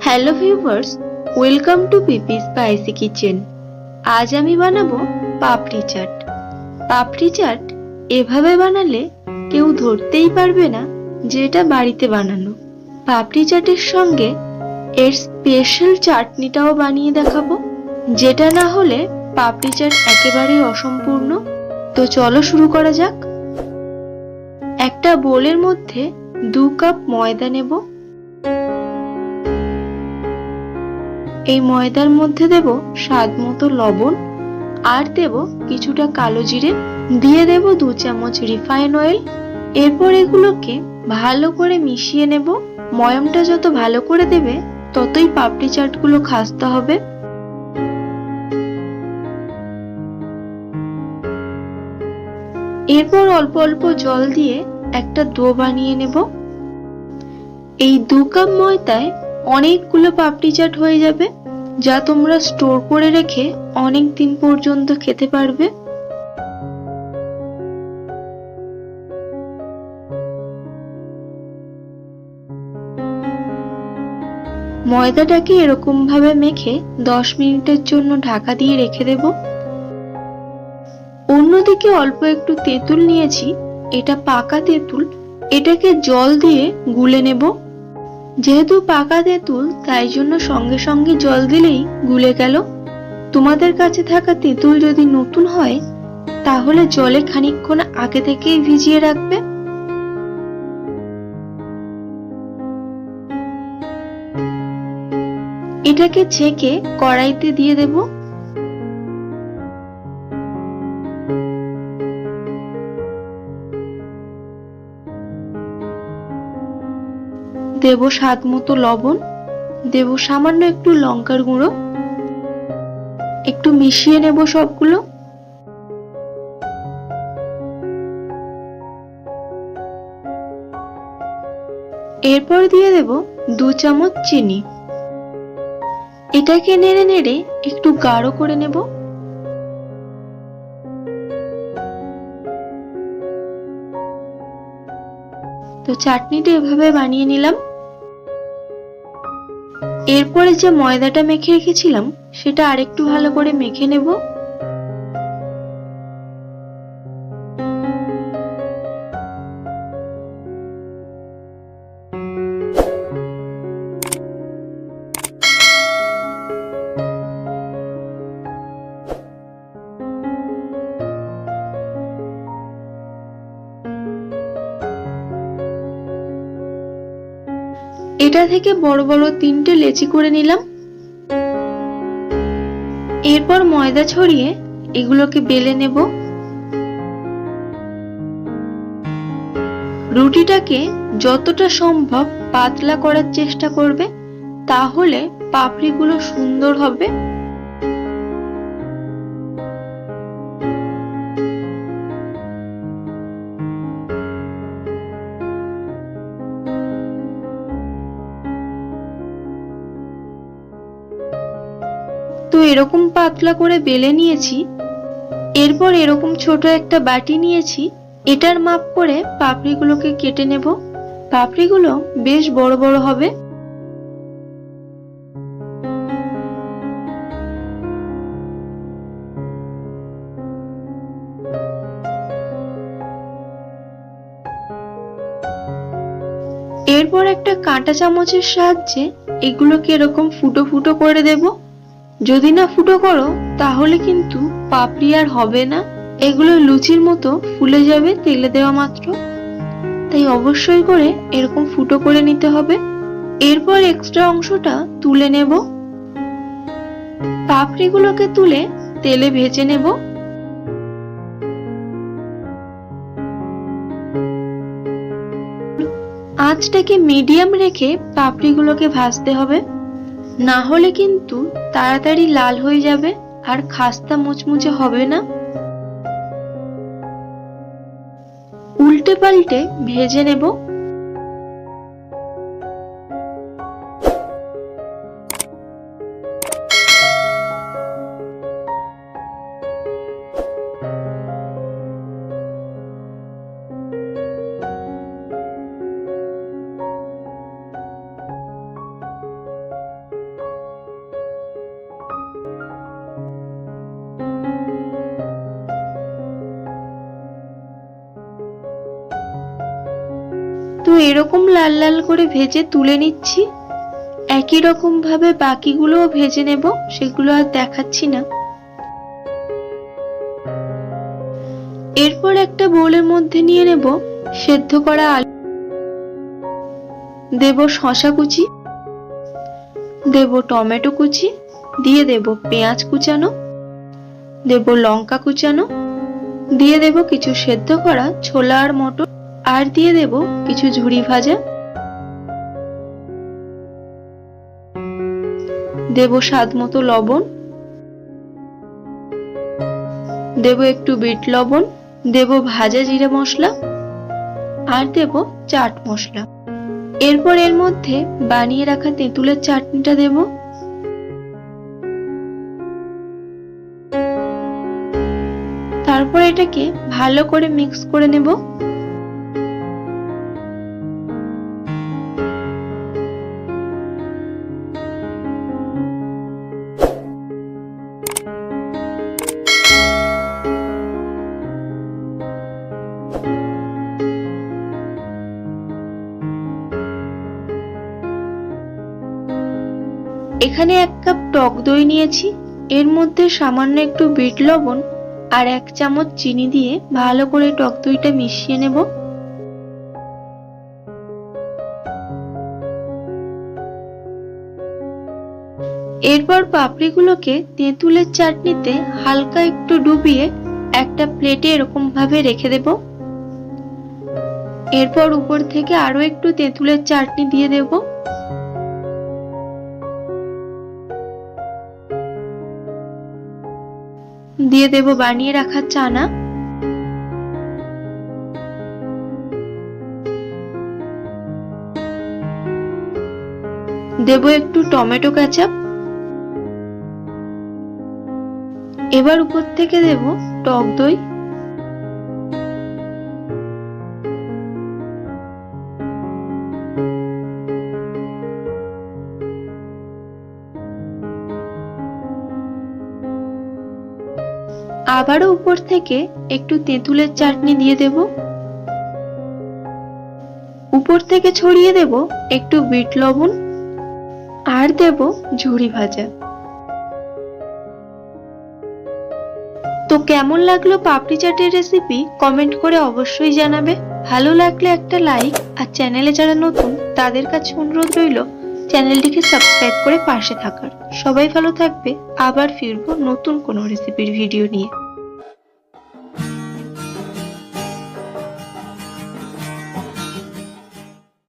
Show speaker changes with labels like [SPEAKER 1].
[SPEAKER 1] Hello viewers, welcome to PP spicy kitchen. আজ আমি বানাবো পাপড়ি চাট। পাপড়ি চাট এভাবে বানালে কেউ ধরতেই পারবে না যে এটা বাড়িতে বানানো। পাপড়ি চাটের সঙ্গে এর স্পেশাল চাটনিটাও বানিয়ে দেখাবো, যেটা না হলে পাপড়ি চাট একেবারেই অসম্পূর্ণ। তো চলো শুরু করা যাক। একটা বোলের মধ্যে 2 কাপ ময়দা নেব। এই ময়দার মধ্যে দেব স্বাদ মতো লবণ, আর দেব কিছুটা কালো জিরে, দিয়ে দেব 2 চামচ রিফাইন অয়েল। এরপর এগুলোকে ভালো করে মিশিয়ে নেব। ময়ামটা যত ভালো করে দেবে ততই পাপড়ি চাটগুলো খাস্তা হবে। এরপর অল্প অল্প জল দিয়ে একটা ডো বানিয়ে নেব। এই 2 কাপ ময়দায় অনেকগুলো পাপড়ি চাট হয়ে যাবে, যা তোমরা স্টোর করে রেখে অনেক দিন পর্যন্ত খেতে পারবে। ময়দাটাকে এরকম ভাবে মেখে 10 মিনিটের জন্য ঢাকা দিয়ে রেখে দেব। অন্যদিকে অল্প একটু তেঁতুল নিয়েছি, এটা পাকা তেঁতুল। এটাকে জল দিয়ে গুলে নেব। যেহেতু পাকা তেঁতুল তাই জন্য সঙ্গে সঙ্গে জল দিলেই গুলে গেল। তোমাদের কাছে থাকা তেঁতুল যদি নতুন হয় তাহলে জলে খানিকক্ষণ আগে থেকেই ভিজিয়ে রাখবে। এটাকে ছেঁকে কড়াইতে দিয়ে দেব। দেব স্বাদ মতো লবণ, দেব সামান্য একটু লঙ্কার গুঁড়ো। একটু মিশিয়ে নেব সবগুলো। এরপর দিয়ে দেব 2 চামচ চিনি। এটাকে নেড়ে নেড়ে একটু গাঢ় করে নেব। তো চাটনিটা এভাবে বানিয়ে নিলাম। এরপরে যে ময়দাটা মেখে রেখেছিলাম সেটা আরেকটু ভালো করে মেখে নেব। এটা থেকে বড় বড় 3টে লেচি করে নিলাম। এরপর ময়দা ছড়িয়ে এগুলোকে বেলে নেব। রুটিটাকে যতটা সম্ভব পাতলা করার চেষ্টা করবে, তাহলে পাপড়িগুলো সুন্দর হবে। তো এরকম পাতলা করে বেলে নিয়েছি। এরপর এরকম ছোট একটা বাটি নিয়েছি, এটার মাপ করে পাপড়িগুলোকে কেটে নেব। পাপড়িগুলো বেশ বড় বড় হবে। এরপর একটা কাঁটা চামচের সাহায্যে এগুলোকে এরকম ফুটো ফুটো করে দেব। যদি না ফুটো করো তাহলে কিন্তু পাপড়ি আর হবে না, এগুলো লুচির মতো ফুলে যাবে তেলে দেওয়া মাত্র। তাই অবশ্যই করে এরকম ফুটো করে নিতে হবে। এরপর এক্সট্রা অংশটা তুলে নেব। পাপড়িগুলোকে তুলে তেলে ভেজে নেব। আঁচটাকে মিডিয়াম রেখে পাপড়িগুলোকে ভাজতে হবে, না হলে কিন্তু তাড়াতাড়ি লাল হয়ে যাবে আর খাস্তা মুচমুচে হবে না। উল্টে পাল্টে ভেজে নেব। তো এরকম লাল লাল করে ভেজে তুলে নিচ্ছি। একই রকম ভাবে বাকিগুলোও ভেজে নেব, সেগুলো আর দেখাচ্ছি না। এরপর একটা বোলের মধ্যে নিয়ে নেব সেদ্ধ করা আলু, দেব শসা কুচি, দেব টমেটো কুচি, দিয়ে দেব পেঁয়াজ কুচানো, দেব লঙ্কা কুচানো, দিয়ে দেব কিছু সেদ্ধ করা ছোলা আর মটর, আর দিয়ে দেব কিছু ঝুরি ভাজা, দেব স্বাদ মতো লবণ, দেব একটু বিট লবণ, দেব ভাজা জিরে মশলা, আর দেব চাট মশলা। এরপর এর মধ্যে বানিয়ে রাখা তেঁতুলের চাটনিটা দেব। তারপর এটাকে ভালো করে মিক্স করে নেব। এখানে 1 কাপ টক দই নিয়েছি, এর মধ্যে সামান্য একটু বিট লবণ আর 1 চামচ চিনি দিয়ে ভালো করে টক দইটা মিশিয়ে নেব। এরপর পাপড়িগুলোকে তেঁতুলের চাটনিতে হালকা একটু ডুবিয়ে একটা প্লেটে এরকম ভাবে রেখে দেব। এরপর উপর থেকে আরো একটু তেঁতুলের চাটনি দিয়ে দেব। দিয়ে দেব বানিয়ে রাখা চানা, দেব একটু টমেটো কেচাপ, এবার উপর থেকে দেব টক দই, আবারও উপর থেকে একটু তেঁতুলের চাটনি দিয়ে দেব। উপর থেকে ছড়িয়ে দেব একটু বিট লবণ, আর দেব ঝুরি ভাজা। তো কেমন লাগলো পাপড়ি চাটের রেসিপি কমেন্ট করে অবশ্যই জানাবে। ভালো লাগলে একটা লাইক, আর চ্যানেলে যারা নতুন তাদের কাছে অনুরোধ রইল চ্যানেলটিকে সাবস্ক্রাইব করে পাশে থাকার। সবাই ভালো থাকবে, আবার ফিরবো নতুন কোনো রেসিপির ভিডিও নিয়ে।